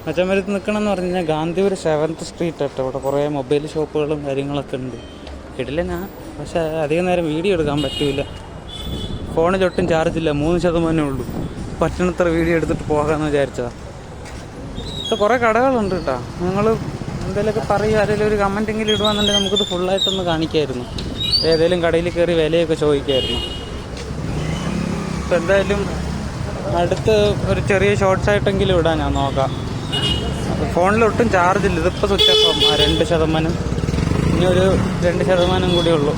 മച്ചമരത്ത് നിൽക്കണമെന്ന് പറഞ്ഞു കഴിഞ്ഞാൽ ഗാന്ധിപുരം 7th സ്ട്രീറ്റ് കേട്ടോ. ഇവിടെ കുറേ മൊബൈൽ ഷോപ്പുകളും കാര്യങ്ങളൊക്കെ ഉണ്ട്. കിടിലനാ, പക്ഷേ അധികം നേരം വീഡിയോ എടുക്കാൻ പറ്റില്ല. ഫോണിൽ ഒട്ടും ചാർജില്ല, 3% ഉള്ളൂ. പറ്റണത്ര വീഡിയോ എടുത്തിട്ട് പോകാമെന്ന് വിചാരിച്ചതാണ്. ഇപ്പോൾ കുറേ കടകളുണ്ട് കേട്ടോ. നിങ്ങൾ എന്തെങ്കിലുമൊക്കെ പറയുക, അതിലൊരു ഒരു കമൻറ്റെങ്കിലും ഇടുകയാണെന്നുണ്ടെങ്കിൽ നമുക്കിത് ഫുള്ളായിട്ടൊന്ന് കാണിക്കായിരുന്നു. ഏതെങ്കിലും കടയിൽ കയറി വിലയൊക്കെ ചോദിക്കായിരുന്നു. ഇപ്പോൾ എന്തായാലും അടുത്ത് ഒരു ചെറിയ ഷോർട്സ് ആയിട്ടെങ്കിലും ഇടാൻ ഞാൻ നോക്കാം. ഫോണിലൊട്ടും ചാർജില്ല. ഇതിപ്പോൾ സ്വിച്ച് ഓഫ് ആകും. 2%, ഇനി ഒരു 2% കൂടി ഉള്ളൂ.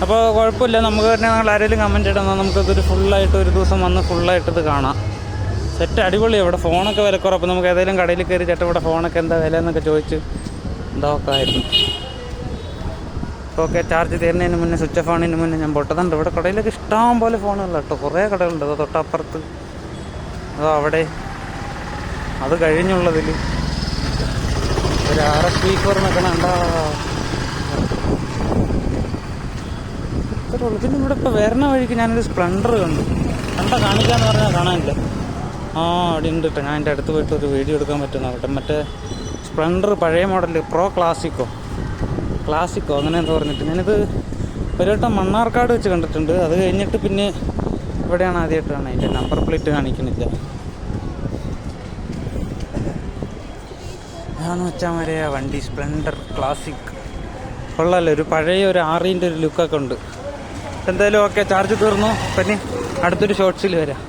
അപ്പോൾ കുഴപ്പമില്ല, നമുക്ക് തന്നെ നിങ്ങൾ ആരെങ്കിലും കമൻറ്റ് ഇടാൻ നമുക്കതൊരു ഫുള്ളായിട്ട് ഒരു ദിവസം വന്ന് ഫുള്ളായിട്ടത് കാണാം. സെറ്റ് അടിപൊളിയാണ്. ഇവിടെ ഫോണൊക്കെ വിലക്കുറവ്. അപ്പോൾ നമുക്ക് ഏതെങ്കിലും കടയിൽ കയറി ചേട്ടാ ഇവിടെ ഫോണൊക്കെ എന്താ വില എന്നൊക്കെ ചോദിച്ച് ഇതാക്കായിരുന്നു. ഓക്കെ, ചാർജ് തീരുന്നതിന് മുന്നേ, സ്വിച്ച് ഓഫ് ആവുന്നതിന് മുന്നേ ഞാൻ പൊട്ടതുണ്ട്. ഇവിടെ കടയിലൊക്കെ ഇഷ്ടം പോലെ ഫോണുള്ള കേട്ടോ. കുറേ കടകളുണ്ട്. അതോ തൊട്ടപ്പുറത്ത്, അതോ അവിടെ, അത് കഴിഞ്ഞുള്ളതിൽ ഒരു RS V4 നിൽക്കണം. ഇത്രേ ഉള്ളൂ. പിന്നെ ഇവിടെ ഇപ്പോൾ വരണ വഴിക്ക് ഞാനൊരു സ്പ്ലെൻഡർ കാണിക്കാമെന്ന് പറഞ്ഞാൽ കാണാനില്ല. അവിടെ ഉണ്ട് കേട്ടോ. ഞാൻ എൻ്റെ അടുത്ത് പോയിട്ട് ഒരു വീഡിയോ എടുക്കാൻ പറ്റുന്ന കേട്ടോ. മറ്റേ സ്പ്ലെൻഡർ പഴയ മോഡൽ പ്രോ ക്ലാസിക്കോ അങ്ങനെ എന്താ പറഞ്ഞിട്ട് ഞാനിത് ഒരു വട്ടം മണ്ണാർക്കാട് വെച്ച് കണ്ടിട്ടുണ്ട്. അത് കഴിഞ്ഞിട്ട് പിന്നെ ഇവിടെയാണ് ആദ്യമായിട്ട് കാണാൻ. അതിൻ്റെ നമ്പർ പ്ലേറ്റ് കാണിക്കണില്ല. അതാന്ന് വെച്ചാൽ മതിയാ വണ്ടി. സ്പ്ലെൻഡർ ക്ലാസിക് കൊള്ളാമല്ലോ. ഒരു പഴയ ഒരു 6 ഒരു ലുക്കൊക്കെ ഉണ്ട്. എന്തായാലും ഓക്കെ, ചാർജ് തീർന്നു. പിന്നെ അടുത്തൊരു ഷോർട്സിൽ വരാം.